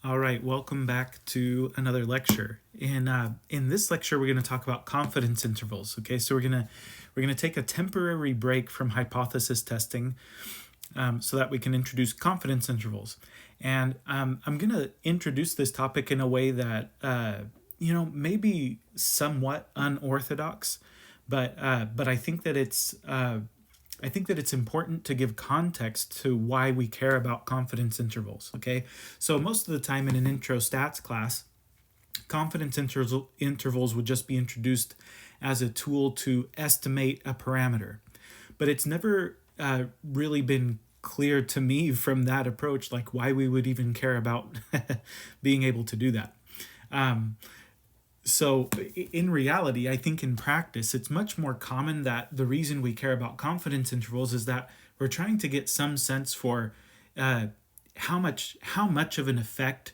All right, welcome back to another lecture. In this lecture, we're going to talk about confidence intervals. Okay, so we're gonna take a temporary break from hypothesis testing, so that we can introduce confidence intervals. And I'm going to introduce this topic in a way that maybe somewhat unorthodox, but I think that it's important to give context to why we care about confidence intervals. Okay, so most of the time in an intro stats class, intervals would just be introduced as a tool to estimate a parameter, but it's never really been clear to me from that approach, like why we would even care about being able to do that. So in reality, I think in practice, it's much more common that the reason we care about confidence intervals is that we're trying to get some sense for uh, how much of an effect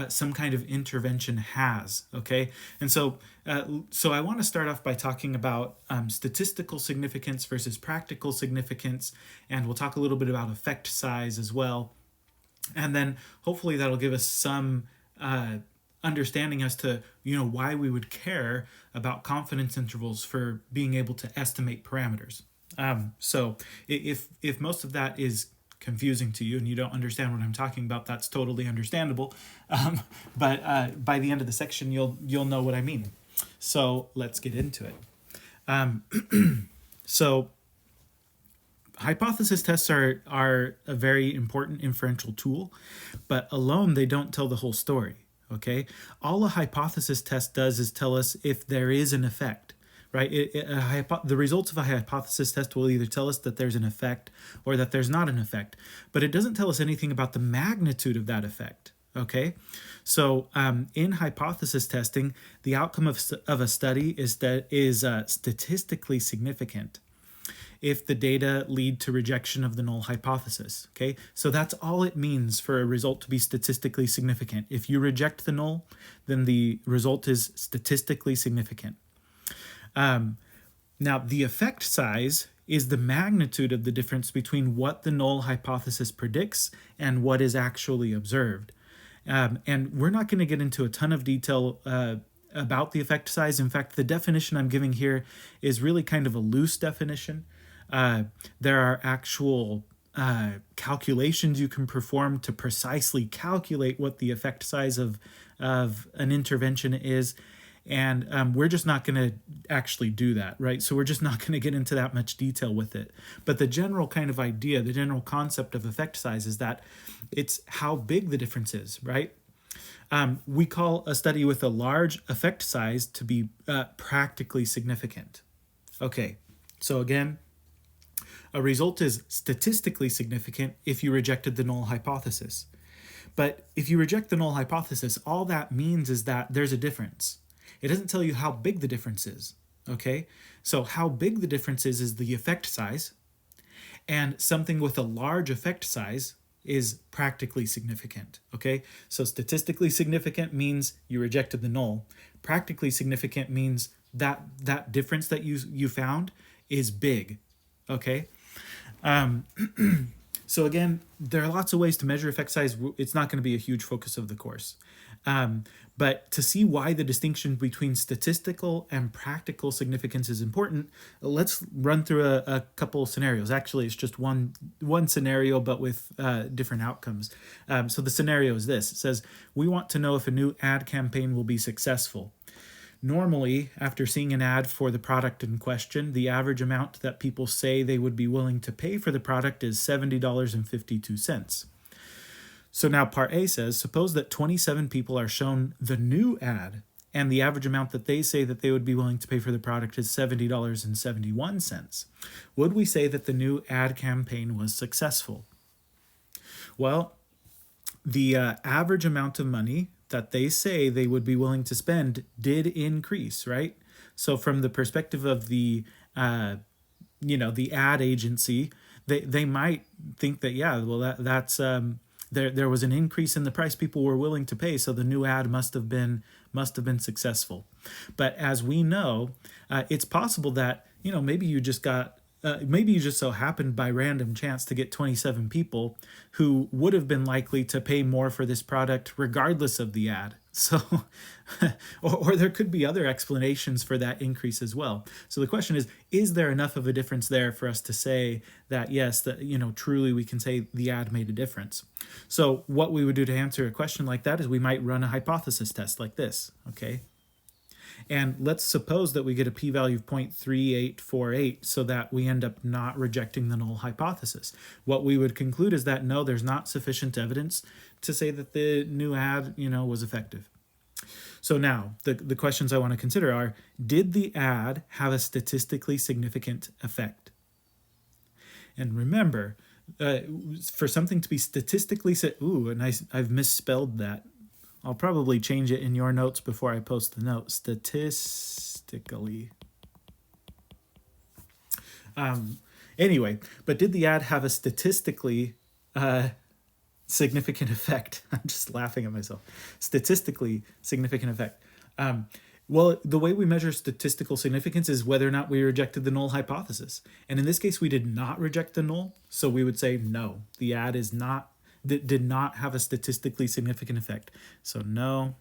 some kind of intervention has. Okay, and so I want to start off by talking about statistical significance versus practical significance, and we'll talk a little bit about effect size as well, and then hopefully that'll give us some understanding as to why we would care about confidence intervals for being able to estimate parameters. So if most of that is confusing to you and you don't understand what I'm talking about, that's totally understandable. But by the end of the section, you'll know what I mean. So let's get into it. So hypothesis tests are a very important inferential tool, but alone they don't tell the whole story. Okay, all a hypothesis test does is tell us if there is an effect, right? The results of a hypothesis test will either tell us that there's an effect or that there's not an effect, but it doesn't tell us anything about the magnitude of that effect. Okay, so in hypothesis testing, the outcome of a study is statistically significant if the data lead to rejection of the null hypothesis. Okay, so that's all it means for a result to be statistically significant. If you reject the null, then the result is statistically significant. Now, the effect size is the magnitude of the difference between what the null hypothesis predicts and what is actually observed. And we're not going to get into a ton of detail about the effect size. In fact, the definition I'm giving here is really kind of a loose definition. There are actual calculations you can perform to precisely calculate what the effect size of an intervention is. And we're just not going to actually do that, right? So we're just not going to get into that much detail with it. But the general kind of idea, the general concept of effect size is that it's how big the difference is, right? We call a study with a large effect size to be practically significant. Okay, so again, a result is statistically significant if you rejected the null hypothesis. But if you reject the null hypothesis, all that means is that there's a difference. It doesn't tell you how big the difference is. Okay? So how big the difference is the effect size. And something with a large effect size is practically significant. Okay? So statistically significant means you rejected the null. Practically significant means that difference that you found is big. Okay? So again, there are lots of ways to measure effect size. It's not going to be a huge focus of the course. But to see why the distinction between statistical and practical significance is important, let's run through a couple of scenarios. Actually, it's just one scenario, but with different outcomes. So the scenario is this. It says, we want to know if a new ad campaign will be successful. Normally, after seeing an ad for the product in question, the average amount that people say they would be willing to pay for the product is $70.52. So now part A says, suppose that 27 people are shown the new ad, and the average amount that they say that they would be willing to pay for the product is $70.71. Would we say that the new ad campaign was successful? Well, the average amount of money that they say they would be willing to spend did increase, right? So from the perspective of the the ad agency, they might think that, yeah, well, that's there was an increase in the price people were willing to pay, so the new ad must have been successful. But as we know, it's possible that maybe you just got maybe you just so happened by random chance to get 27 people who would have been likely to pay more for this product regardless of the ad. So, or there could be other explanations for that increase as well. So the question is there enough of a difference there for us to say that yes, that truly we can say the ad made a difference? So what we would do to answer a question like that is we might run a hypothesis test like this, okay? And let's suppose that we get a p-value of 0.3848 so that we end up not rejecting the null hypothesis. What we would conclude is that no, there's not sufficient evidence to say that the new ad, was effective. So now the questions I want to consider are, did the ad have a statistically significant effect? And remember, for something to be statistically, I've misspelled that. I'll probably change it in your notes before I post the note. Statistically. Anyway, but did the ad have a statistically significant effect? I'm just laughing at myself. Statistically significant effect. Well, the way we measure statistical significance is whether or not we rejected the null hypothesis. And in this case, we did not reject the null. So we would say, no, the ad did not have a statistically significant effect. So no,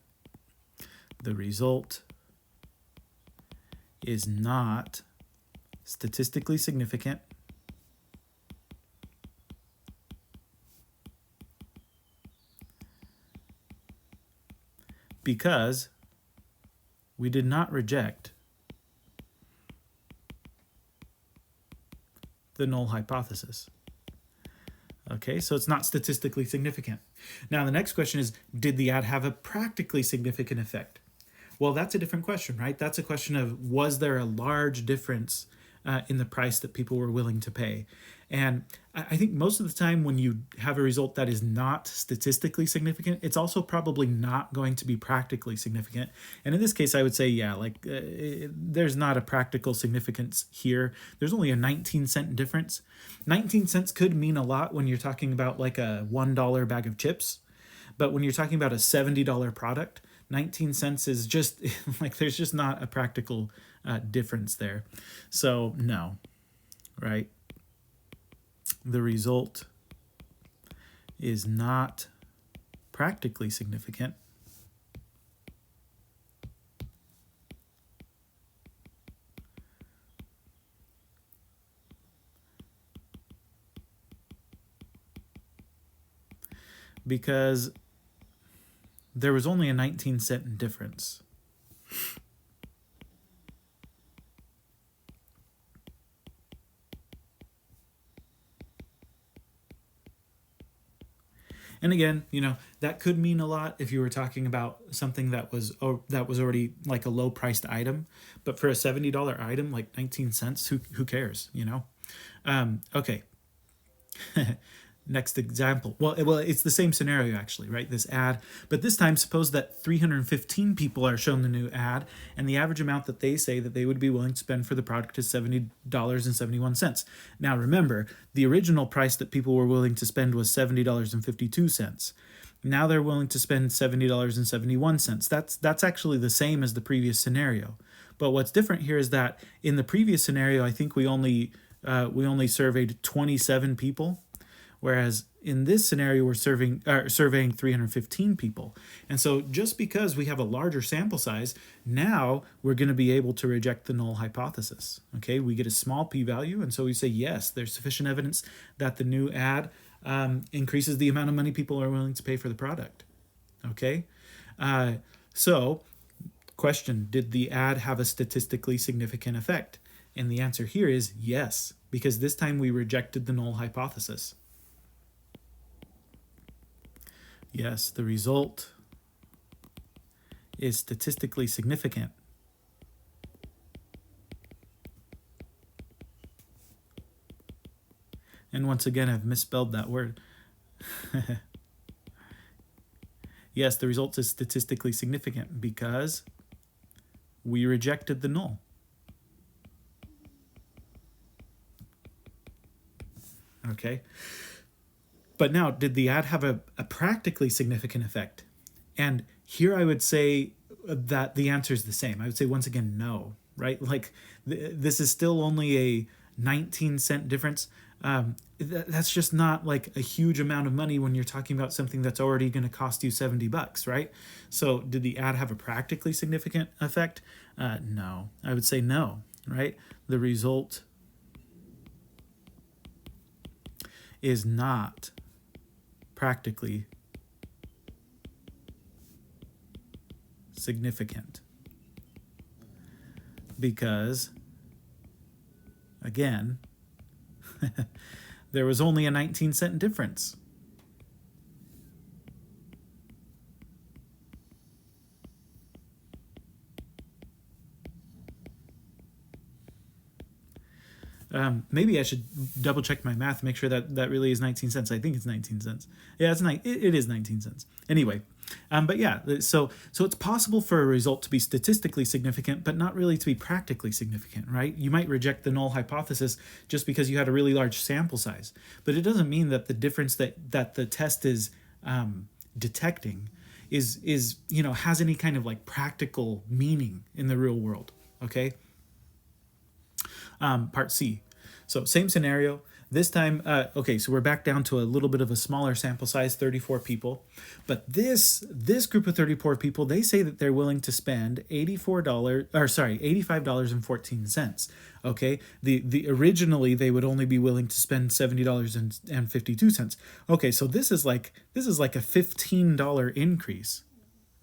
the result is not statistically significant because we did not reject the null hypothesis. Okay, so it's not statistically significant. Now, the next question is, did the ad have a practically significant effect? Well, that's a different question, right? That's a question of, was there a large difference in the price that people were willing to pay? And I think most of the time when you have a result that is not statistically significant, it's also probably not going to be practically significant. And in this case, I would say, yeah, there's not a practical significance here. There's only a 19-cent difference. 19 cents could mean a lot when you're talking about like a $1 bag of chips. But when you're talking about a $70 product, 19 cents is just there's just not a practical difference there. So no, right? The result is not practically significant because there was only a 19-cent difference. And again, that could mean a lot if you were talking about something that was already like a low priced item. But for a $70 item, like 19 cents, who cares, Okay. Next example. Well, it's the same scenario actually, right? This ad, but this time suppose that 315 people are shown the new ad, and the average amount that they say that they would be willing to spend for the product is $70.71. Now remember, the original price that people were willing to spend was $70.52. Now they're willing to spend $70.71. That's actually the same as the previous scenario. But what's different here is that in the previous scenario, I think we only surveyed 27 people. Whereas in this scenario, we're surveying 315 people. And so just because we have a larger sample size, now we're going to be able to reject the null hypothesis. Okay, we get a small p-value, and so we say, yes, there's sufficient evidence that the new ad increases the amount of money people are willing to pay for the product. Okay, so question, did the ad have a statistically significant effect? And the answer here is yes, because this time we rejected the null hypothesis. Yes, the result is statistically significant. And once again, I've misspelled that word. Yes, the result is statistically significant because we rejected the null. Okay. But now, did the ad have a practically significant effect? And here I would say that the answer is the same. I would say once again, no, right? Like this is still only a 19-cent difference. That's just not like a huge amount of money when you're talking about something that's already going to cost you $70, right? So did the ad have a practically significant effect? No, I would say no, right? The result is not practically significant because, again, there was only a 19-cent difference. Maybe I should double check my math, make sure that that really is 19 cents. I think it's 19 cents. Yeah, it is 19 cents. Anyway, but yeah, so it's possible for a result to be statistically significant, but not really to be practically significant, right? You might reject the null hypothesis just because you had a really large sample size, but it doesn't mean that the difference that the test is detecting is has any kind of like practical meaning in the real world. Okay. Part C. So same scenario. This time, okay, so we're back down to a little bit of a smaller sample size, 34 people. But this group of 34 people, they say that they're willing to spend $85.14. Okay, the originally they would only be willing to spend $70.52. Okay, so this is like a $15 increase.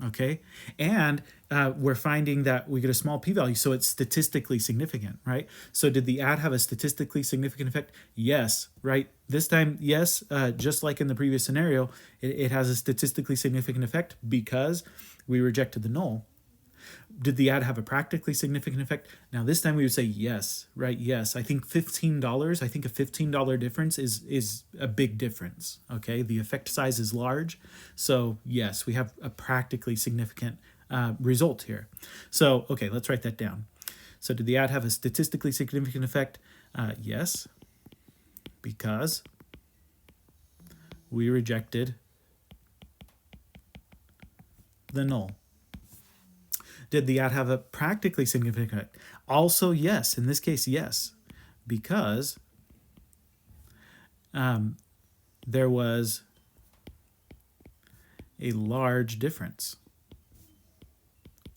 Okay, and we're finding that we get a small p-value, so it's statistically significant, right? So did the ad have a statistically significant effect? Yes, right? This time, yes, just like in the previous scenario, it has a statistically significant effect because we rejected the null. Did the ad have a practically significant effect? Now this time we would say yes, right? Yes. I think $15, I think a $15 difference is a big difference. Okay. The effect size is large. So yes, we have a practically significant result here. So, okay, let's write that down. So did the ad have a statistically significant effect? Yes, because we rejected the null. Did the ad have a practically significant effect? Also, yes. In this case, yes, because there was a large difference,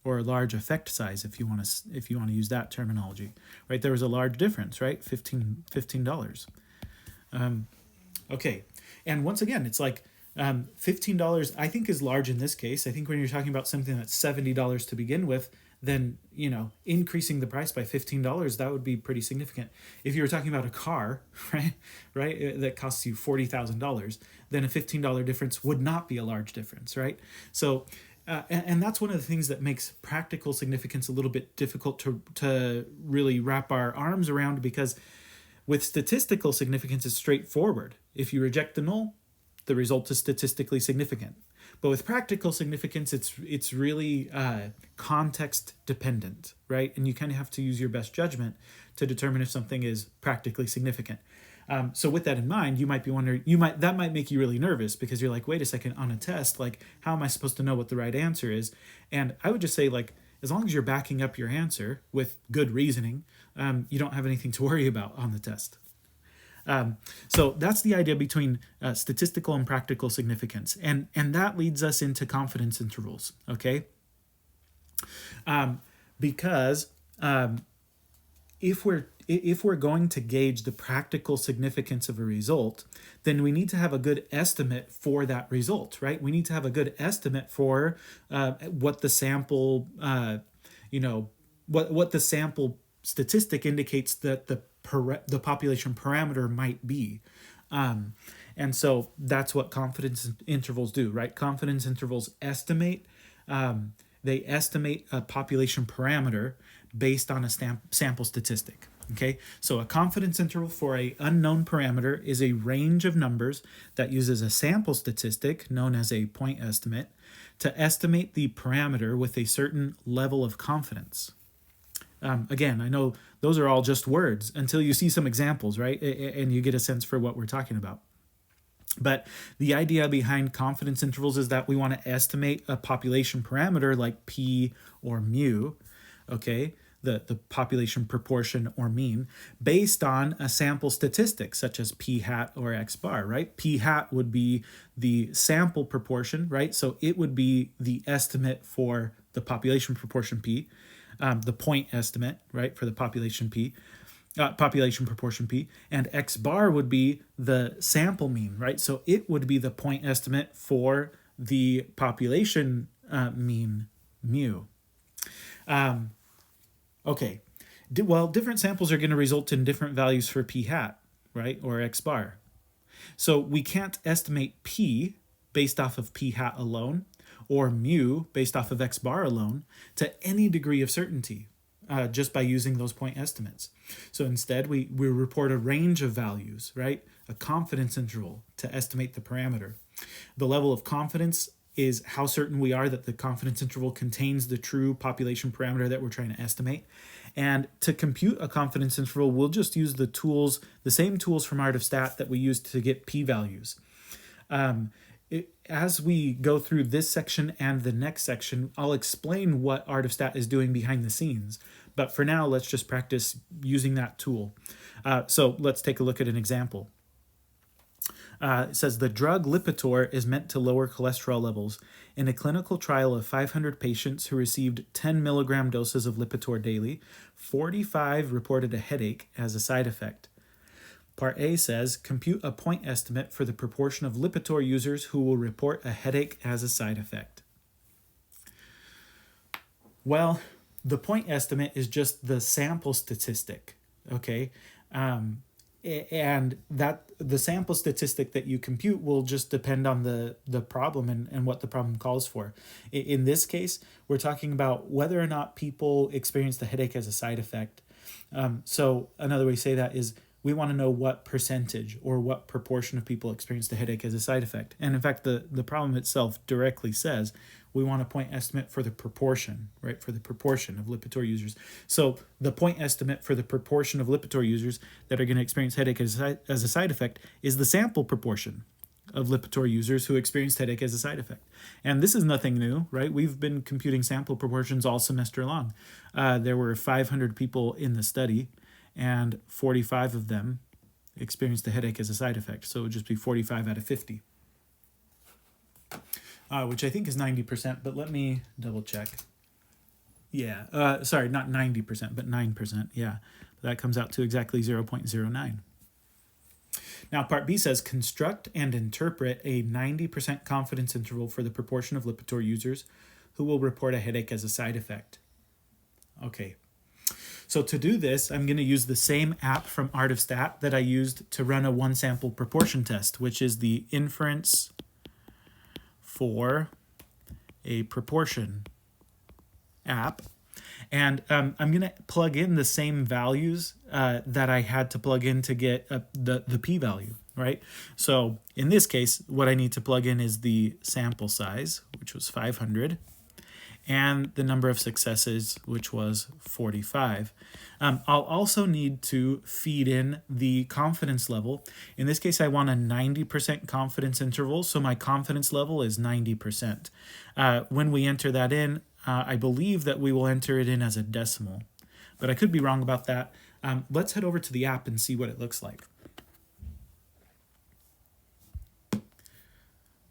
or a large effect size, if you want to use that terminology, right? There was a large difference, right? $15. Okay, and once again, it's like $15 I think is large in this case. I think when you're talking about something that's $70 to begin with, then increasing the price by $15, that would be pretty significant. If you were talking about a car, right, that costs you $40,000, then a $15 difference would not be a large difference, right? So and that's one of the things that makes practical significance a little bit difficult to really wrap our arms around, because with statistical significance, it's straightforward. If you reject the null, the result is statistically significant. But with practical significance, it's really context dependent, right? And you kind of have to use your best judgment to determine if something is practically significant. So with that in mind, you might be wondering, that might make you really nervous, because you're like, wait a second, on a test, like, how am I supposed to know what the right answer is? And I would just say, like, as long as you're backing up your answer with good reasoning, you don't have anything to worry about on the test. So that's the idea between statistical and practical significance. And that leads us into confidence intervals, okay? Because if we're going to gauge the practical significance of a result, then we need to have a good estimate for that result, right? We need to have a good estimate for what the sample, what the sample statistic indicates that the population parameter might be. And so that's what confidence intervals do, right? Confidence intervals estimate, they estimate a population parameter based on a sample statistic. Okay, so a confidence interval for an unknown parameter is a range of numbers that uses a sample statistic, known as a point estimate, to estimate the parameter with a certain level of confidence. Again, I know those are all just words until you see some examples, right? And you get a sense for what we're talking about. But the idea behind confidence intervals is that we want to estimate a population parameter like p or mu, okay, the population proportion or mean, based on a sample statistic such as p hat or x bar, right? P hat would be the sample proportion, right? So it would be the estimate for the population proportion p, the point estimate, right, for the population p. Population proportion p, and x bar would be the sample mean, right? So it would be the point estimate for the population mean mu. Okay, well, different samples are going to result in different values for p hat, right, or x bar. So we can't estimate p based off of p hat alone, or mu based off of x bar alone, to any degree of certainty, just by using those point estimates. So instead, we report a range of values, right? A confidence interval to estimate the parameter. The level of confidence is how certain we are that the confidence interval contains the true population parameter that we're trying to estimate. And to compute a confidence interval, we'll just use the same tools from Art of Stat that we used to get p-values. As we go through this section and the next section, I'll explain what Art of Stat is doing behind the scenes. But for now, let's just practice using that tool. So let's take a look at an example. It says the drug Lipitor is meant to lower cholesterol levels. In a clinical trial of 500 patients who received 10 milligram doses of Lipitor daily, 45 reported a headache as a side effect. Part A says, compute a point estimate for the proportion of Lipitor users who will report a headache as a side effect. Well, the point estimate is just the sample statistic, okay? And that the sample statistic that you compute will just depend on the problem and what the problem calls for. In this case, we're talking about whether or not people experience the headache as a side effect. So another way to say that is we want to know what percentage or what proportion of people experience the headache as a side effect. And in fact, the problem itself directly says we want a point estimate for the proportion, right? For the proportion of Lipitor users. So the point estimate for the proportion of Lipitor users that are going to experience headache as a side effect is the sample proportion of Lipitor users who experienced headache as a side effect. And this is nothing new, right? We've been computing sample proportions all semester long. There were 500 people in the study, and 45 of them experienced the headache as a side effect. So it would just be 45 out of 50. Which I think is 90%, but let me double check. Yeah, sorry, not 90%, but 9%. Yeah, that comes out to exactly 0.09. Now, part B says, construct and interpret a 90% confidence interval for the proportion of Lipitor users who will report a headache as a side effect. Okay, so to do this, I'm going to use the same app from Art of Stat that I used to run a one-sample proportion test, which is the inference for a proportion app. And I'm going to plug in the same values that I had to plug in to get the p-value, right? So in this case, what I need to plug in is the sample size, which was 500, and the number of successes, which was 45. I'll also need to feed in the confidence level. In this case, I want a 90% confidence interval, so my confidence level is 90%. When we enter that in, I believe that we will enter it in as a decimal, but I could be wrong about that. Let's head over to the app and see what it looks like.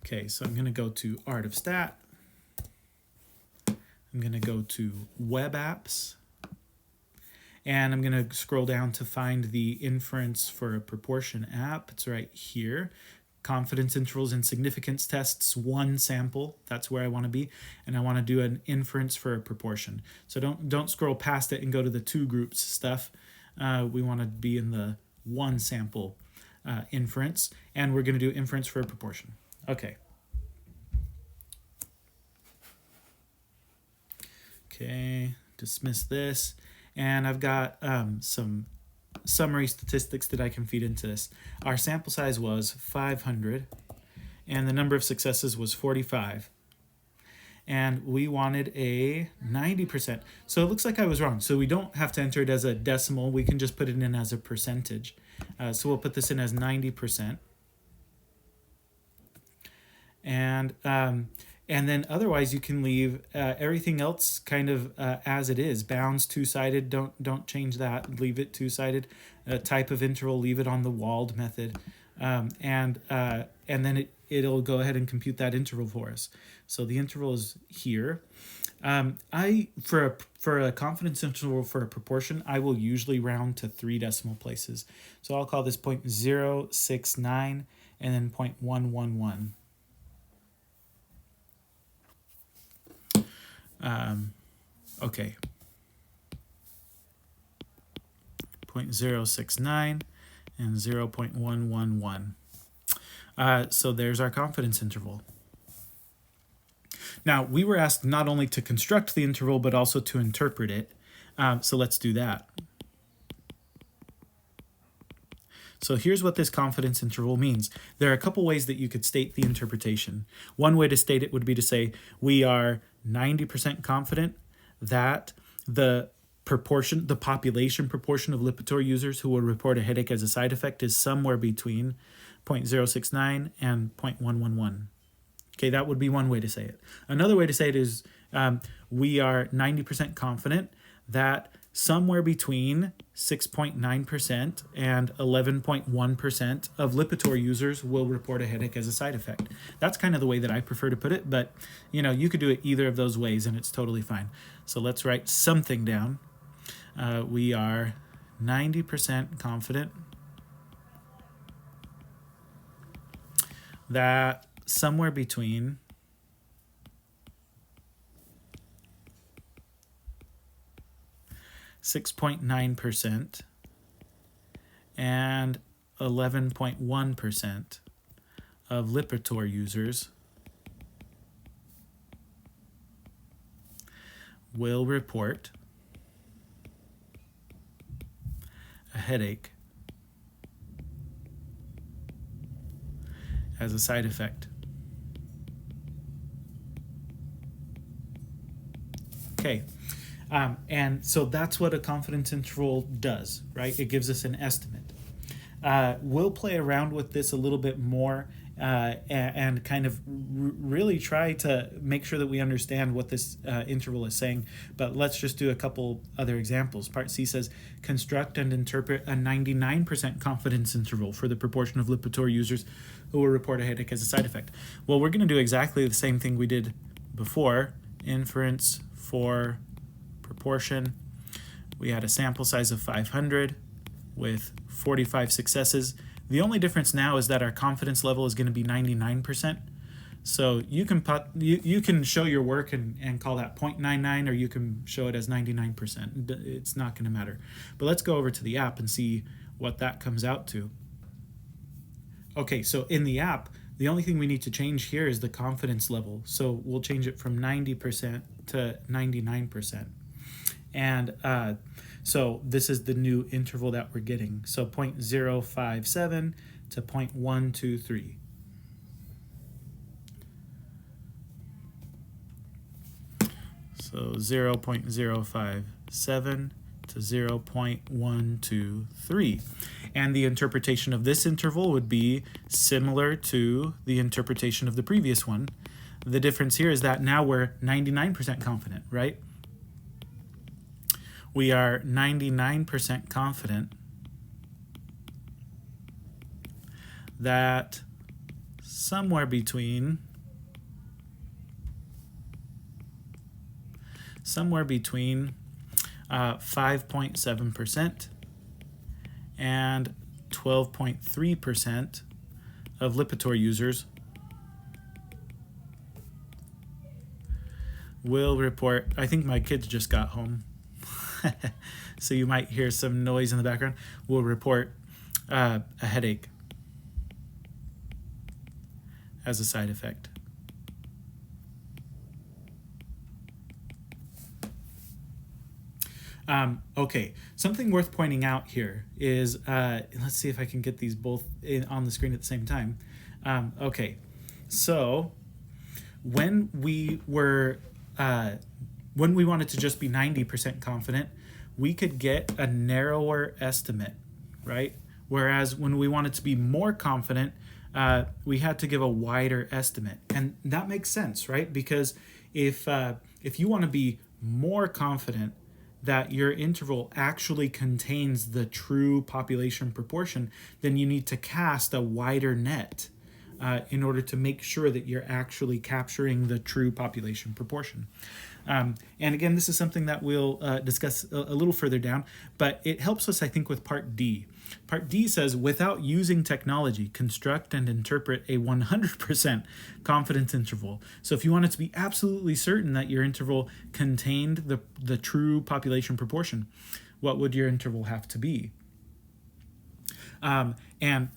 Okay, so I'm going to go to Art of Stat. I'm going to go to Web Apps, and I'm going to scroll down to find the inference for a proportion app. It's right here. Confidence intervals and significance tests, one sample. That's where I want to be, and I want to do an inference for a proportion. So don't scroll past it and go to the two groups stuff. We want to be in the one sample inference, and we're going to do inference for a proportion. Okay. Okay, dismiss this. And I've got some summary statistics that I can feed into this. Our sample size was 500, and the number of successes was 45. And we wanted a 90%. So it looks like I was wrong. So we don't have to enter it as a decimal. We can just put it in as a percentage. So we'll put this in as 90%. And And then otherwise you can leave everything else kind of as it is. Bounds two-sided, don't change that. Leave it two-sided. Type of interval, leave it on the walled method. And then it'll go ahead and compute that interval for us. So the interval is here. I for a confidence interval for a proportion, I will usually round to 3 decimal places. So I'll call this 0.069 and then 0.111. Okay. 0.069 and 0.111. So there's our confidence interval. Now, we were asked not only to construct the interval, but also to interpret it. So let's do that. So here's what this confidence interval means. There are a couple ways that you could state the interpretation. One way to state it would be to say we are 90% confident that the population proportion of Lipitor users who will report a headache as a side effect is somewhere between 0.069 and 0.111. Okay, that would be one way to say it. Another way to say it is we are 90% confident that somewhere between 6.9% and 11.1% of Lipitor users will report a headache as a side effect. That's kind of the way that I prefer to put it, but you could do it either of those ways and it's totally fine. So let's write something down. We are 90% confident that somewhere between 6.9% and 11.1% of Lipitor users will report a headache as a side effect. Okay, and so that's what a confidence interval does, right? It gives us an estimate. We'll play around with this a little bit more and kind of really try to make sure that we understand what this interval is saying. But let's just do a couple other examples. Part C says, construct and interpret a 99% confidence interval for the proportion of Lipitor users who will report a headache as a side effect. Well, we're going to do exactly the same thing we did before. Inference for proportion. We had a sample size of 500 with 45 successes. The only difference now is that our confidence level is going to be 99%. So you can show your work and call that 0.99, or you can show it as 99%. It's not going to matter. But let's go over to the app and see what that comes out to. Okay, so in the app, the only thing we need to change here is the confidence level. So we'll change it from 90% to 99%. And so this is the new interval that we're getting. So 0.057 to 0.123. So 0.057 to 0.123. And the interpretation of this interval would be similar to the interpretation of the previous one. The difference here is that now we're 99% confident, right? We are 99% confident that somewhere between 5.7% and 12.3% of Lipitor users will report. I think my kids just got home. So you might hear some noise in the background. Will report a headache as a side effect. Okay, something worth pointing out here is, let's see if I can get these both on the screen at the same time. Okay, so when we wanted to just be 90% confident, we could get a narrower estimate, right? Whereas when we wanted to be more confident, we had to give a wider estimate, and that makes sense, right? Because if you want to be more confident that your interval actually contains the true population proportion, then you need to cast a wider net in order to make sure that you're actually capturing the true population proportion. And again, this is something that we'll discuss a little further down, but it helps us, I think, with Part D. Part D says, without using technology, construct and interpret a 100% confidence interval. So if you wanted to be absolutely certain that your interval contained the true population proportion, what would your interval have to be? And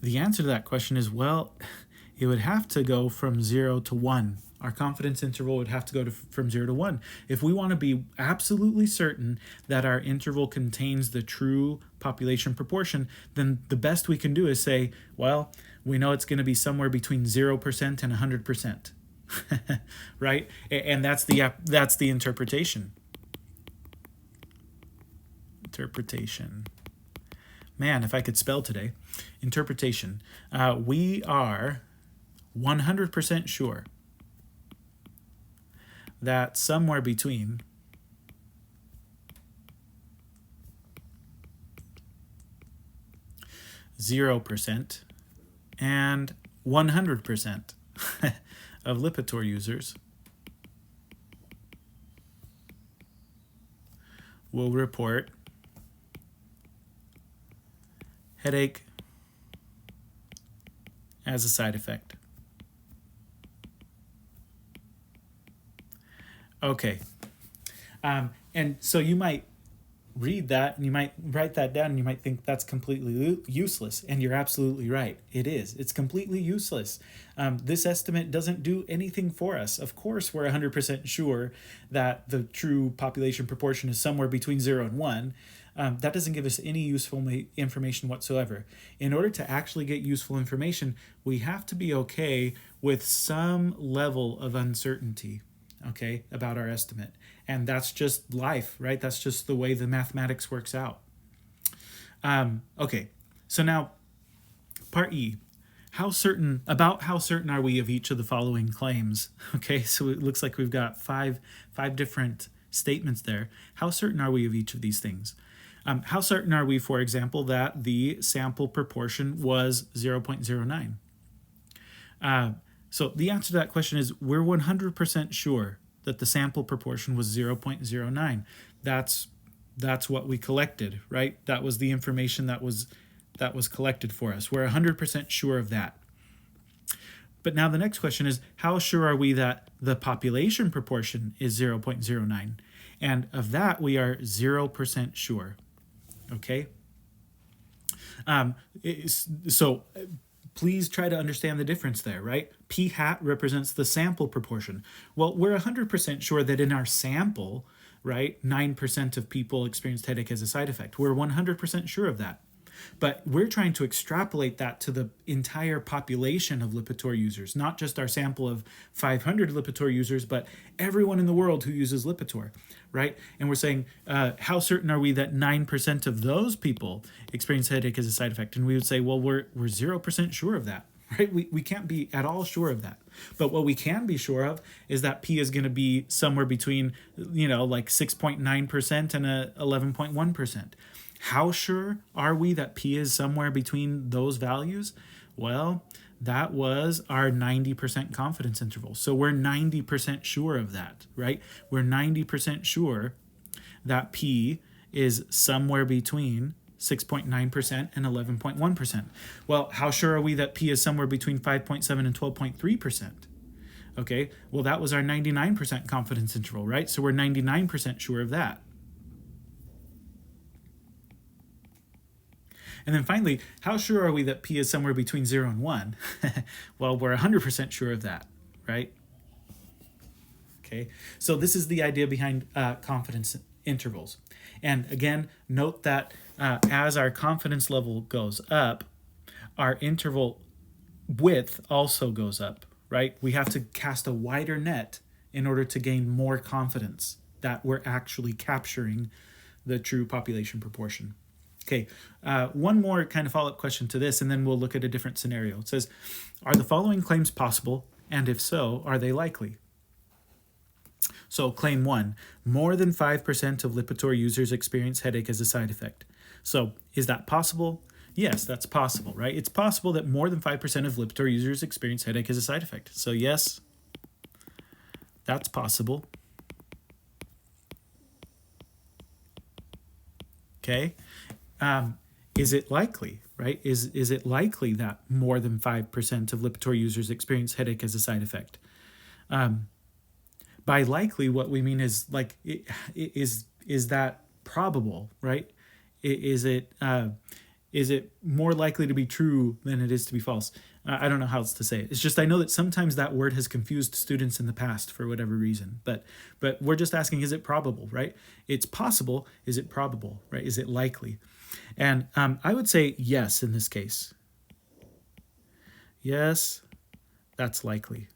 the answer to that question is, well, it would have to go from 0 to 1. Our confidence interval would have to go from 0 to 1. If we want to be absolutely certain that our interval contains the true population proportion, then the best we can do is say, well, we know it's going to be somewhere between 0% and 100%. Right? And that's the interpretation. Interpretation. Man, if I could spell today. Interpretation. We are 100% sure that somewhere between 0% and 100% of Lipitor users will report headache as a side effect. Okay. And so you might read that and you might write that down and you might think that's completely useless. And you're absolutely right. It is. It's completely useless. This estimate doesn't do anything for us. Of course, we're 100% sure that the true population proportion is somewhere between 0 and 1. That doesn't give us any useful information whatsoever. In order to actually get useful information, we have to be okay with some level of uncertainty, okay, about our estimate. And that's just life, right? That's just the way the mathematics works out. Okay, so now part E. How certain are we of each of the following claims? Okay, so it looks like we've got five different statements there. How certain are we of each of these things? How certain are we, for example, that the sample proportion was 0.09? So the answer to that question is we're 100% sure that the sample proportion was 0.09. That's what we collected, right? That was the information that was collected for us. We're 100% sure of that. But now the next question is, how sure are we that the population proportion is 0.09? And of that, we are 0% sure. Okay? So please try to understand the difference there, right? P hat represents the sample proportion. Well, we're 100% sure that in our sample, right, 9% of people experienced headache as a side effect. We're 100% sure of that. But we're trying to extrapolate that to the entire population of Lipitor users, not just our sample of 500 Lipitor users, but everyone in the world who uses Lipitor, right? And we're saying, how certain are we that 9% of those people experience headache as a side effect? And we would say, well, we're 0% sure of that, right? We can't be at all sure of that. But what we can be sure of is that P is going to be somewhere between, like 6.9% and 11.1%. How sure are we that P is somewhere between those values? Well, that was our 90% confidence interval. So we're 90% sure of that, right? We're 90% sure that P is somewhere between 6.9% and 11.1%. Well, how sure are we that P is somewhere between 5.7 and 12.3%? Okay, well, that was our 99% confidence interval, right? So we're 99% sure of that. And then finally, how sure are we that P is somewhere between 0 and 1? Well, we're 100% sure of that, right? Okay, so this is the idea behind confidence intervals. And again, note that as our confidence level goes up, our interval width also goes up, right? We have to cast a wider net in order to gain more confidence that we're actually capturing the true population proportion. Okay, one more kind of follow-up question to this, and then we'll look at a different scenario. It says, are the following claims possible? And if so, are they likely? So claim 1, more than 5% of Lipitor users experience headache as a side effect. So is that possible? Yes, that's possible, right? It's possible that more than 5% of Lipitor users experience headache as a side effect. So yes, that's possible. Okay. Is it likely, right? Is it likely that more than 5% of Lipitor users experience headache as a side effect? By likely, what we mean is like, is that probable, right? Is it more likely to be true than it is to be false? I don't know how else to say it. It's just I know that sometimes that word has confused students in the past for whatever reason. But we're just asking, is it probable, right? It's possible. Is it probable, right? Is it likely? And I would say yes in this case. Yes, that's likely.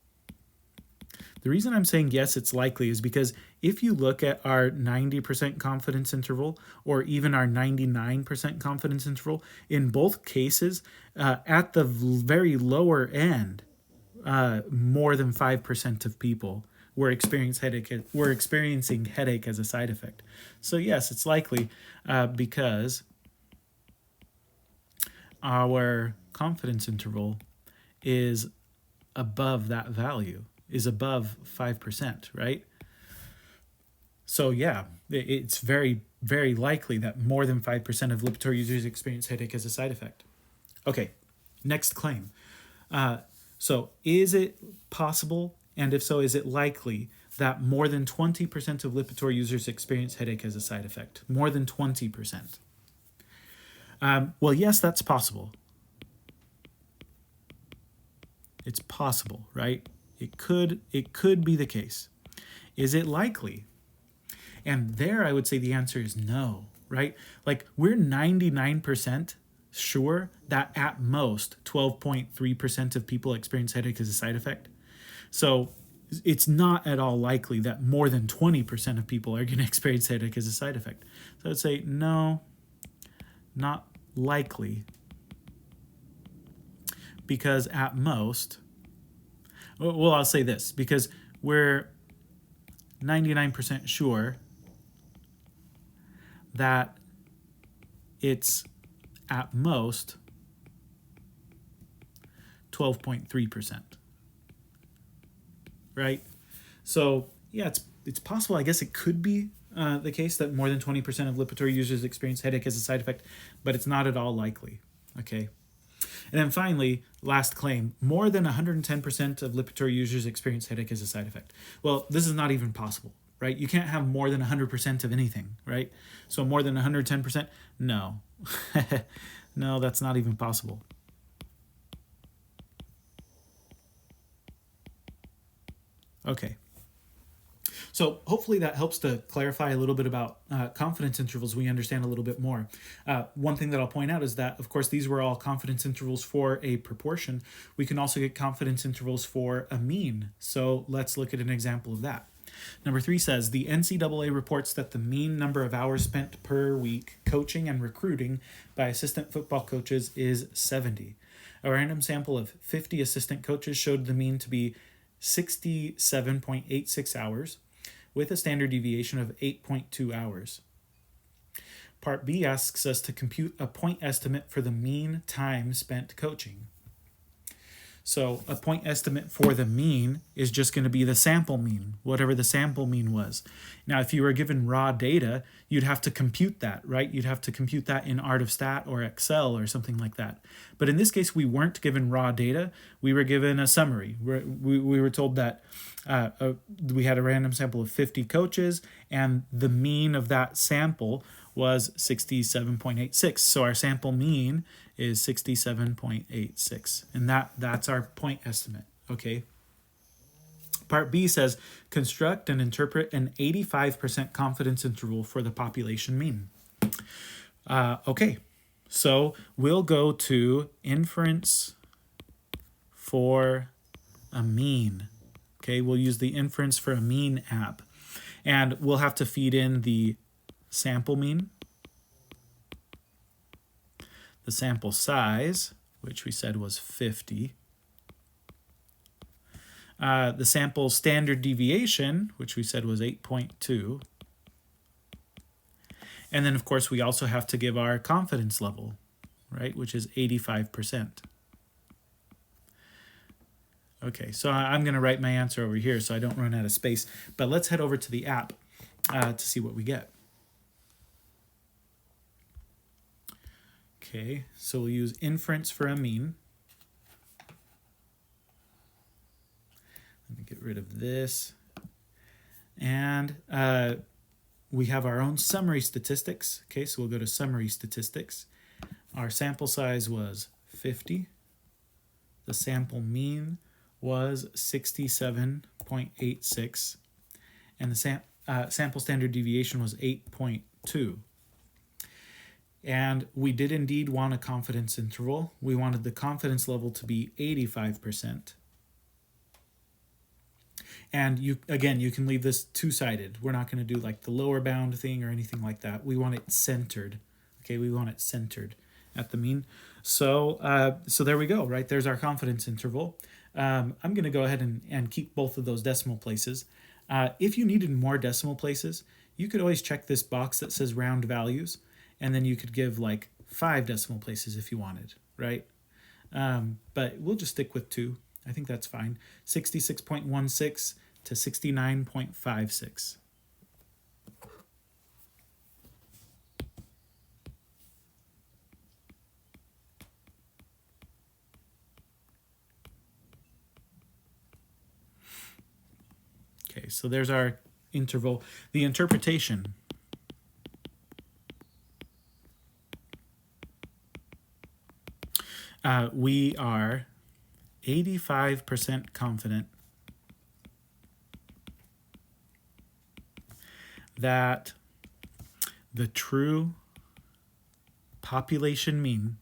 The reason I'm saying yes, it's likely is because if you look at our 90% confidence interval or even our 99% confidence interval, in both cases, at the very lower end, more than 5% of people were experiencing headache as a side effect. So yes, it's likely because our confidence interval is above that value, is above 5%, right? So yeah, it's very, very likely that more than 5% of Lipitor users experience headache as a side effect. Okay, next claim. So is it possible, and if so, is it likely that more than 20% of Lipitor users experience headache as a side effect? More than 20%. Well, yes, that's possible. It's possible, right? It could be the case. Is it likely? And there I would say the answer is no, right? Like we're 99% sure that at most 12.3% of people experience headache as a side effect. So it's not at all likely that more than 20% of people are going to experience headache as a side effect. So I'd say no, not likely. Because at most, well, I'll say this, because we're 99% sure that it's at most 12.3%. Right? So, yeah, it's possible. I guess it could be the case that more than 20% of Lipitor users experience headache as a side effect, but it's not at all likely. Okay? And then finally, last claim, more than 110% of Lipitor users experience headache as a side effect. Well, this is not even possible, right? You can't have more than 100% of anything, right? So more than 110%? No. No, that's not even possible. Okay. So hopefully that helps to clarify a little bit about confidence intervals. We understand a little bit more. One thing that I'll point out is that, of course, these were all confidence intervals for a proportion. We can also get confidence intervals for a mean. So let's look at an example of that. Number 3 says, the NCAA reports that the mean number of hours spent per week coaching and recruiting by assistant football coaches is 70. A random sample of 50 assistant coaches showed the mean to be 67.86 hours, with a standard deviation of 8.2 hours. Part B asks us to compute a point estimate for the mean time spent coaching. So a point estimate for the mean is just going to be the sample mean, whatever the sample mean was. Now, if you were given raw data, you'd have to compute that, right? You'd have to compute that in Art of Stat or Excel or something like that. But in this case, we weren't given raw data. We were given a summary. We were told that we had a random sample of 50 coaches, and the mean of that sample was 67.86. So our sample mean is 67.86. And that's our point estimate, okay? Part B says, construct and interpret an 85% confidence interval for the population mean. Okay, so we'll go to inference for a mean. Okay, we'll use the inference for a mean app. And we'll have to feed in the sample mean the sample size, which we said was 50, the sample standard deviation, which we said was 8.2, and then of course we also have to give our confidence level, right, which is 85%. Okay, so I'm going to write my answer over here so I don't run out of space, but let's head over to the app to see what we get. Okay, so we'll use inference for a mean. Let me get rid of this. And we have our own summary statistics. Okay, so we'll go to summary statistics. Our sample size was 50. The sample mean was 67.86. And the sample standard deviation was 8.2. And we did indeed want a confidence interval. We wanted the confidence level to be 85%. And you can leave this two-sided. We're not going to do like the lower bound thing or anything like that. We want it centered. Okay, we want it centered at the mean. So so there we go, right? There's our confidence interval. I'm going to go ahead and keep both of those decimal places. If you needed more decimal places, you could always check this box that says round values, and then you could give like 5 decimal places if you wanted, right? But we'll just stick with 2. I think that's fine. 66.16 to 69.56. Okay, so there's our interval. The interpretation. We are 85% confident that the true population mean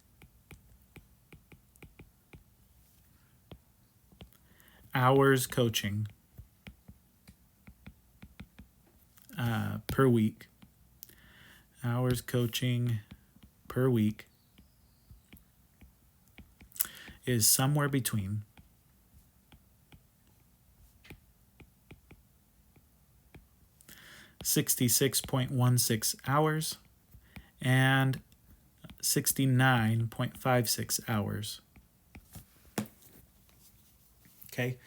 hours coaching per week, hours coaching per week is somewhere between 66.16 hours and 69.56 hours. Okay.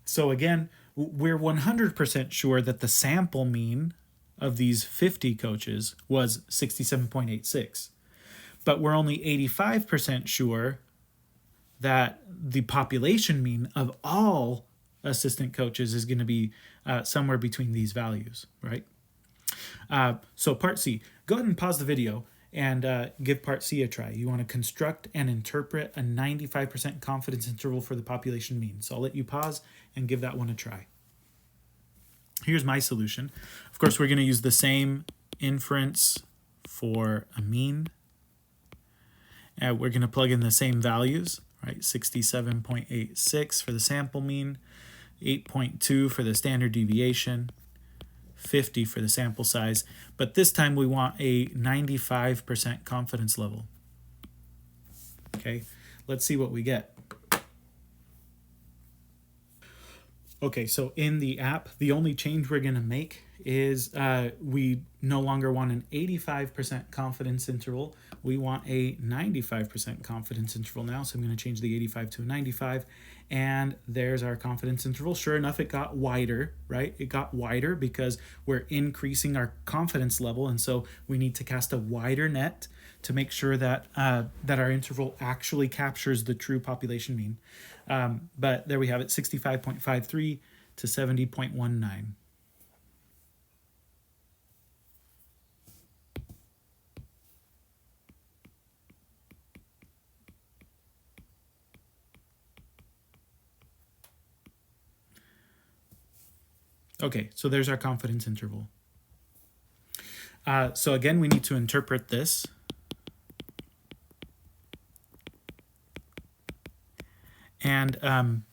So again, we're 100% sure that the sample mean of these 50 coaches was 67.86. But we're only 85% sure that the population mean of all assistant coaches is going to be somewhere between these values, right? So part C, go ahead and pause the video and give part C a try. You want to construct and interpret a 95% confidence interval for the population mean. So I'll let you pause and give that one a try. Here's my solution. Of course, we're going to use the same inference for a mean. We're going to plug in the same values, right? 67.86 for the sample mean, 8.2 for the standard deviation, 50 for the sample size. But this time we want a 95% confidence level. Okay, let's see what we get. Okay, so in the app, the only change we're going to make is we no longer want an 85% confidence interval. We want a 95% confidence interval now. So I'm going to change the 85 to a 95. And there's our confidence interval. Sure enough, it got wider, right? It got wider because we're increasing our confidence level. And so we need to cast a wider net to make sure that that our interval actually captures the true population mean. But there we have it, 65.53 to 70.19. Okay, so there's our confidence interval. So again, we need to interpret this. And,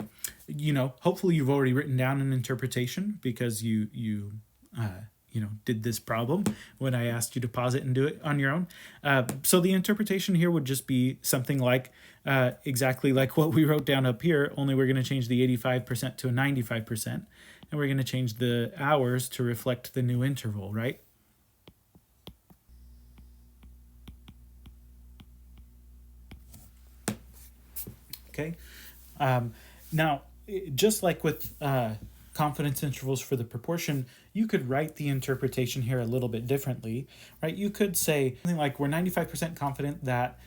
you know, hopefully you've already written down an interpretation because you did this problem when I asked you to pause it and do it on your own. So the interpretation here would just be something like exactly like what we wrote down up here, only we're going to change the 85% to a 95%, and we're going to change the hours to reflect the new interval, right? Okay. Now, just like with confidence intervals for the proportion, you could write the interpretation here a little bit differently, right? You could say something like, we're 95% confident that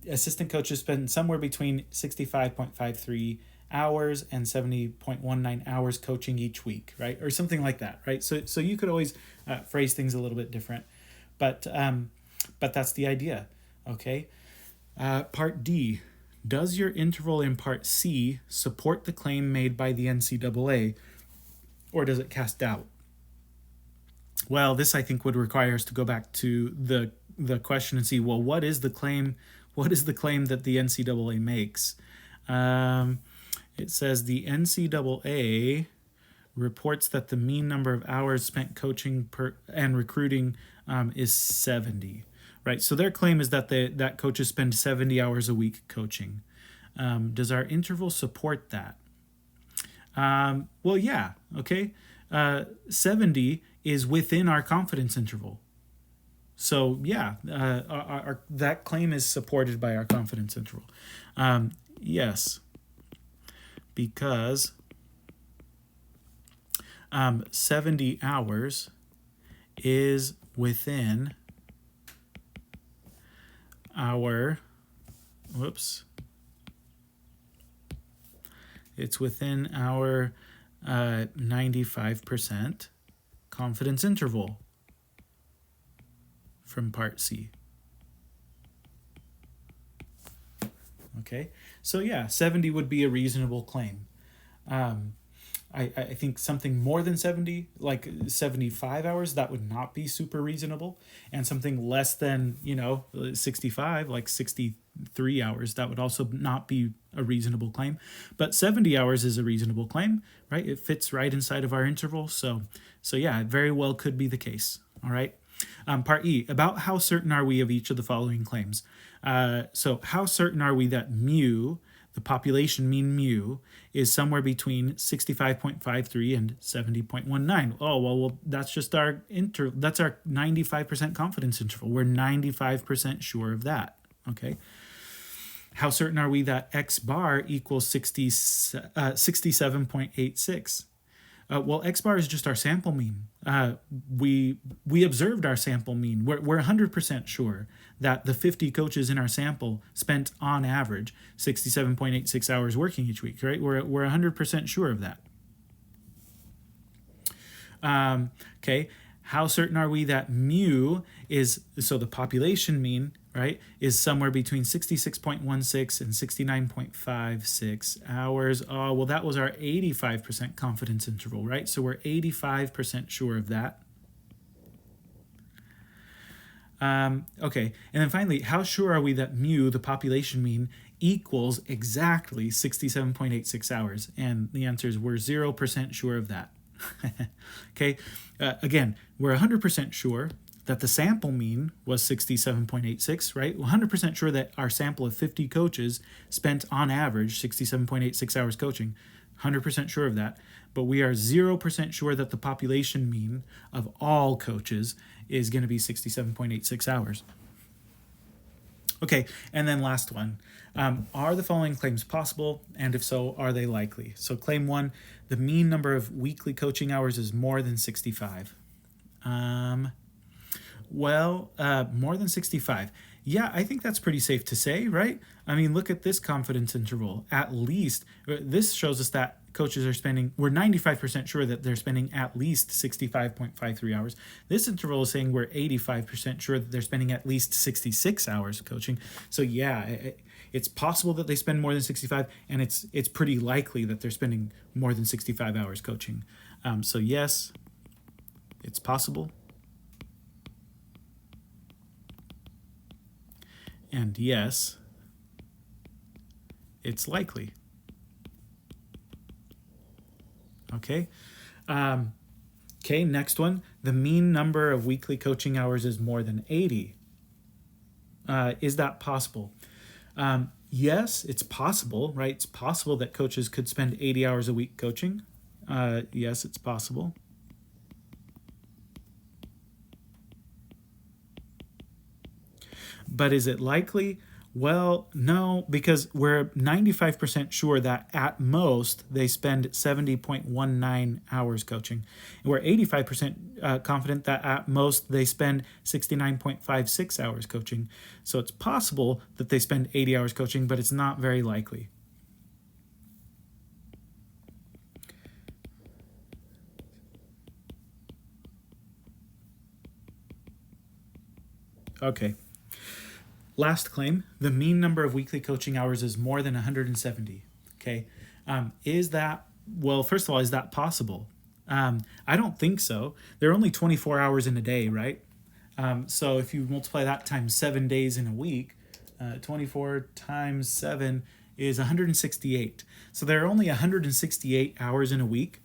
assistant coaches spend somewhere between 65.53 hours and 70.19 hours coaching each week, right? Or something like that, right? So you could always phrase things a little bit different, but that's the idea, okay? Part D, does your interval in Part C support the claim made by the NCAA, or does it cast doubt? Well, this I think would require us to go back to the question and see, well, what is the claim? What is the claim that the NCAA makes? It says the NCAA reports that the mean number of hours spent coaching and recruiting is 70. Right, so their claim is that that coaches spend 70 hours a week coaching. Does our interval support that? Well, yeah, okay. 70 is within our confidence interval. So, yeah, that claim is supported by our confidence interval. Yes, because 70 hours is within it's within our 95% confidence interval from Part C. Okay, so yeah, 70 would be a reasonable claim. I think something more than 70, like 75 hours, that would not be super reasonable. And something less than, 65, like 63 hours, that would also not be a reasonable claim. But 70 hours is a reasonable claim, right? It fits right inside of our interval. So yeah, it very well could be the case. All right. Part E, about how certain are we of each of the following claims? So how certain are we that mu, the population mean mu, is somewhere between 65.53 and 70.19. Oh, well, that's just that's our 95% confidence interval. We're 95% sure of that, okay? How certain are we that x bar equals 67.86? Well, x bar is just our sample mean. We observed our sample mean. We're 100% sure that the 50 coaches in our sample spent on average 67.86 hours working each week, right? We're 100% sure of that. Okay, how certain are we that mu is, so the population mean, right, is somewhere between 66.16 and 69.56 hours? Oh, well, that was our 85% confidence interval, right? So we're 85% sure of that. Okay, and then finally, how sure are we that mu, the population mean, equals exactly 67.86 hours? And the answer is we're 0% sure of that. Okay, again, we're 100% sure that the sample mean was 67.86, right? 100% sure that our sample of 50 coaches spent on average 67.86 hours coaching. 100% sure of that. But we are 0% sure that the population mean of all coaches is going to be 67.86 hours. Okay, and then last one. Are the following claims possible? And if so, are they likely? So claim 1, the mean number of weekly coaching hours is more than 65. More than 65. Yeah, I think that's pretty safe to say, right? I mean, look at this confidence interval. At least, this shows us that coaches are spending, we're 95% sure that they're spending at least 65.53 hours. This interval is saying we're 85% sure that they're spending at least 66 hours coaching. So yeah, it's possible that they spend more than 65, and it's pretty likely that they're spending more than 65 hours coaching. So yes, it's possible. And yes, it's likely. Okay. Okay, next one. The mean number of weekly coaching hours is more than 80. Is that possible? Yes, it's possible, right? It's possible that coaches could spend 80 hours a week coaching. Yes, it's possible. But is it likely? Well, no, because we're 95% sure that at most they spend 70.19 hours coaching. And we're 85% confident that at most they spend 69.56 hours coaching. So it's possible that they spend 80 hours coaching, but it's not very likely. Okay. Last claim, the mean number of weekly coaching hours is more than 170. Okay. Is that, well, first of all, is that possible? I don't think so. There are only 24 hours in a day, right? So if you multiply that times 7 days in a week, 24 times 7 is 168. So there are only 168 hours in a week.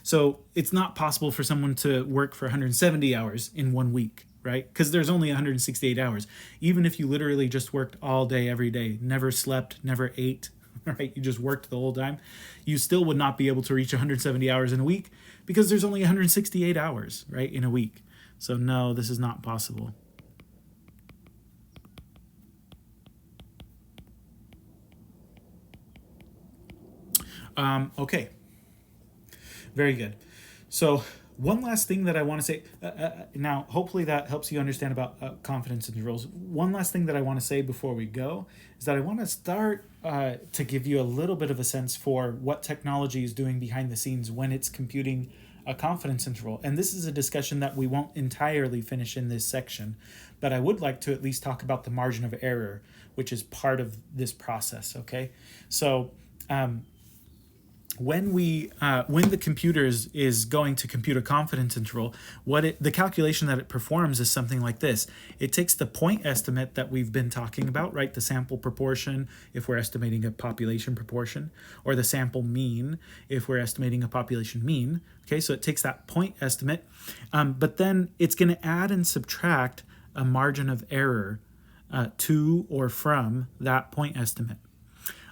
So it's not possible for someone to work for 170 hours in 1 week, right? Because there's only 168 hours. Even if you literally just worked all day, every day, never slept, never ate, right? You just worked the whole time, you still would not be able to reach 170 hours in a week because there's only 168 hours, right, in a week. So no, this is not possible. Okay, very good. So one last thing that I want to say now, hopefully that helps you understand about confidence intervals. One last thing that I want to say before we go is that I want to start to give you a little bit of a sense for what technology is doing behind the scenes when it's computing a confidence interval. And this is a discussion that we won't entirely finish in this section, but I would like to at least talk about the margin of error, which is part of this process. Okay, so when the computer is going to compute a confidence interval, the calculation that it performs is something like this. It takes the point estimate that we've been talking about, right? The sample proportion if we're estimating a population proportion, or the sample mean if we're estimating a population mean. Okay, so it takes that point estimate, but then it's going to add and subtract a margin of error to or from that point estimate.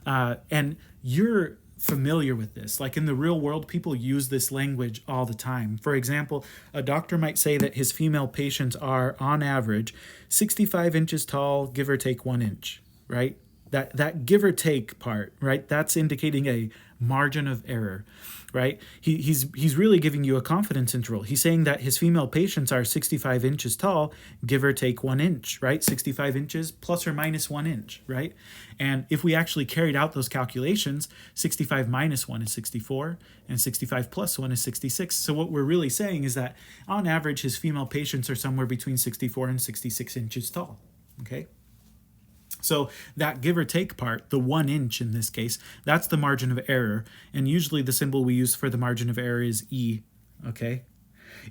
And you're familiar with this. Like in the real world, people use this language all the time. For example, a doctor might say that his female patients are, on average, 65 inches tall, give or take 1 inch, right? That give or take part, right? That's indicating a margin of error, right? He's really giving you a confidence interval. He's saying that his female patients are 65 inches tall, give or take 1 inch, right? 65 inches plus or minus 1 inch, right? And if we actually carried out those calculations, 65 minus 1 is 64, and 65 plus 1 is 66. So what we're really saying is that on average, his female patients are somewhere between 64 and 66 inches tall, okay? So that give or take part, the 1 inch in this case, that's the margin of error. And usually the symbol we use for the margin of error is E, okay?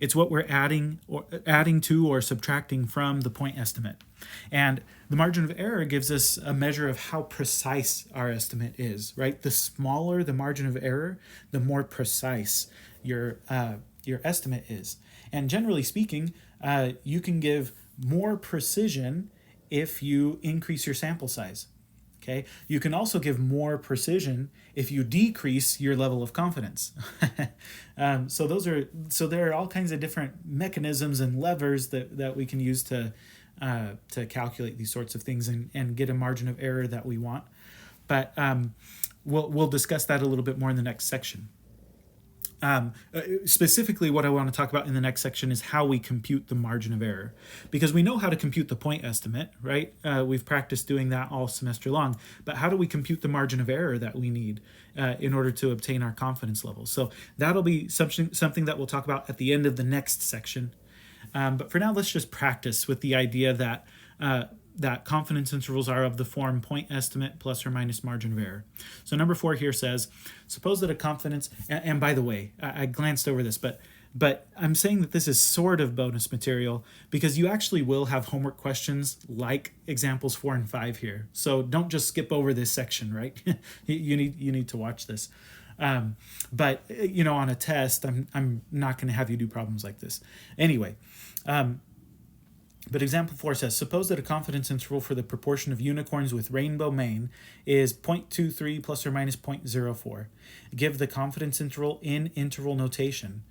It's what we're adding to or subtracting from the point estimate. And the margin of error gives us a measure of how precise our estimate is, right? The smaller the margin of error, the more precise your estimate is. And generally speaking, you can give more precision if you increase your sample size. Okay. You can also give more precision if you decrease your level of confidence. So there are all kinds of different mechanisms and levers that we can use to calculate these sorts of things and get a margin of error that we want. But we'll discuss that a little bit more in the next section. Specifically, what I want to talk about in the next section is how we compute the margin of error. Because we know how to compute the point estimate, right? We've practiced doing that all semester long. But how do we compute the margin of error that we need in order to obtain our confidence level? So that'll be something that we'll talk about at the end of the next section. But for now, let's just practice with the idea that confidence intervals are of the form point estimate plus or minus margin of error. So number 4 here says, suppose that a confidence, and by the way, I glanced over this, but I'm saying that this is sort of bonus material because you actually will have homework questions like examples 4 and 5 here. So don't just skip over this section, right? you need to watch this. But on a test, I'm not going to have you do problems like this. Anyway, but example 4 says, suppose that a confidence interval for the proportion of unicorns with rainbow mane is 0.23 plus or minus 0.04. Give the confidence interval in interval notation.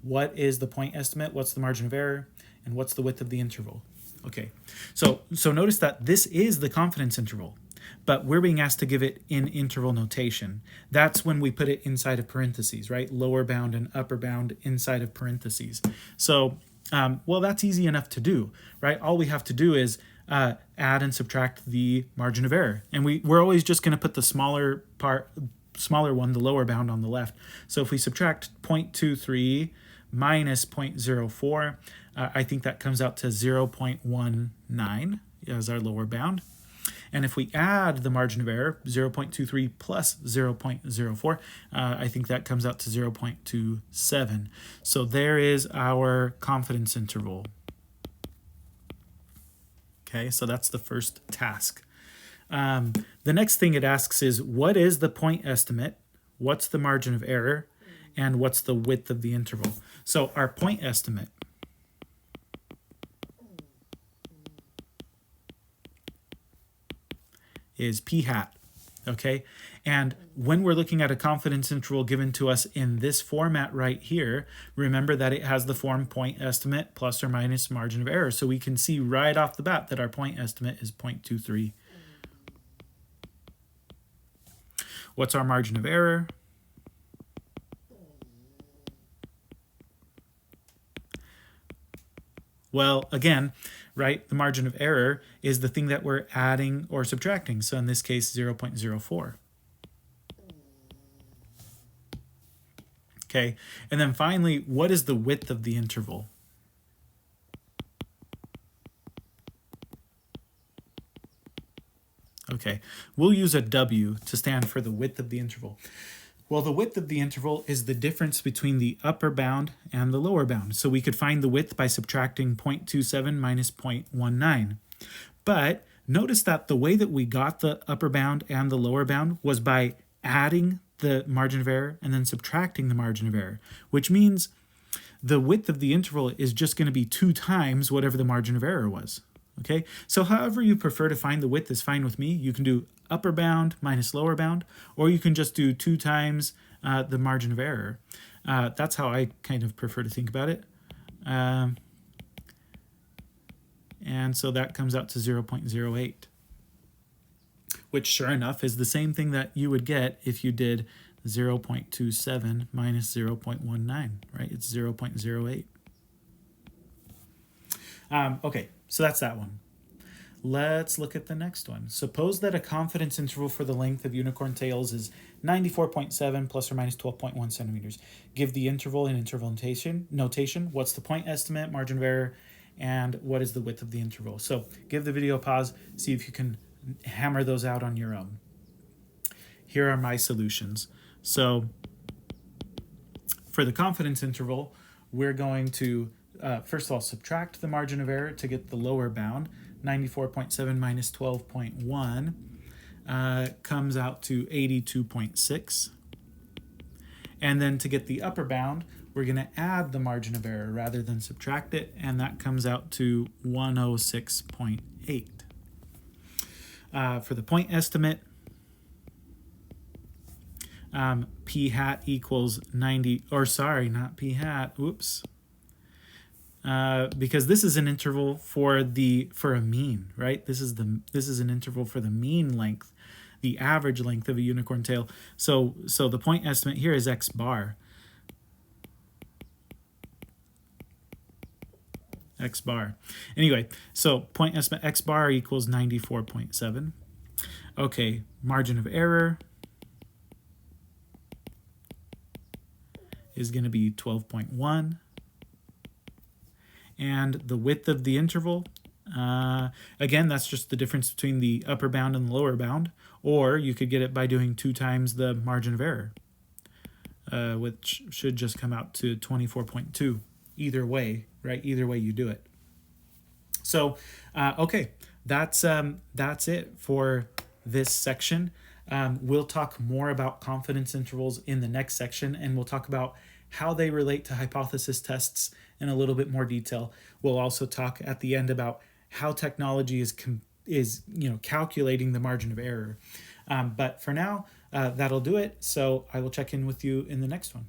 What is the point estimate? What's the margin of error? And what's the width of the interval? Okay, so notice that this is the confidence interval, but we're being asked to give it in interval notation. That's when we put it inside of parentheses, right? Lower bound and upper bound inside of parentheses. So, well, that's easy enough to do, right? All we have to do is add and subtract the margin of error. And we're always just going to put the smaller one, the lower bound, on the left. So if we subtract 0.23 minus 0.04, I think that comes out to 0.19 as our lower bound. And if we add the margin of error, 0.23 plus 0.04, I think that comes out to 0.27. So there is our confidence interval. Okay, so that's the first task. The next thing it asks is, what is the point estimate? What's the margin of error? And what's the width of the interval? So our point estimate is p hat, okay? And when we're looking at a confidence interval given to us in this format right here, remember that it has the form point estimate plus or minus margin of error. So we can see right off the bat that our point estimate is 0.23. What's our margin of error? Well, again, right, the margin of error is the thing that we're adding or subtracting. So in this case, 0.04. Okay, and then finally, what is the width of the interval? Okay, we'll use a W to stand for the width of the interval. Well, the width of the interval is the difference between the upper bound and the lower bound. So we could find the width by subtracting 0.27 minus 0.19. But notice that the way that we got the upper bound and the lower bound was by adding the margin of error and then subtracting the margin of error, which means the width of the interval is just going to be 2 times whatever the margin of error was. Okay, so however you prefer to find the width is fine with me. You can do upper bound minus lower bound, or you can just do 2 times the margin of error. That's how I kind of prefer to think about it. And so that comes out to 0.08, which sure enough is the same thing that you would get if you did 0.27 minus 0.19, right? It's 0.08. Okay, so that's that one. Let's look at the next one. Suppose that a confidence interval for the length of unicorn tails is 94.7 plus or minus 12.1 centimeters. Give the interval in interval notation. What's the point estimate, margin of error, and what is the width of the interval? So give the video a pause, see if you can hammer those out on your own. Here are my solutions. So for the confidence interval, we're going to first of all subtract the margin of error to get the lower bound. 94.7 minus 12.1 comes out to 82.6. And then to get the upper bound, we're going to add the margin of error rather than subtract it, and that comes out to 106.8. For the point estimate, p hat equals 90, or sorry, not p hat, oops. Because this is an interval for a mean, right? This is an interval for the mean length, the average length of a unicorn tail. So the point estimate here is x bar. X bar. Anyway, so point estimate x bar equals 94.7. Okay, margin of error is going to be 12.1. And the width of the interval, again, that's just the difference between the upper bound and the lower bound, or you could get it by doing 2 times the margin of error, which should just come out to 24.2. Either way, right? Either way you do it. So, okay, that's it for this section. We'll talk more about confidence intervals in the next section, and we'll talk about how they relate to hypothesis tests in a little bit more detail. We'll also talk at the end about how technology is calculating the margin of error. But for now, that'll do it. So I will check in with you in the next one.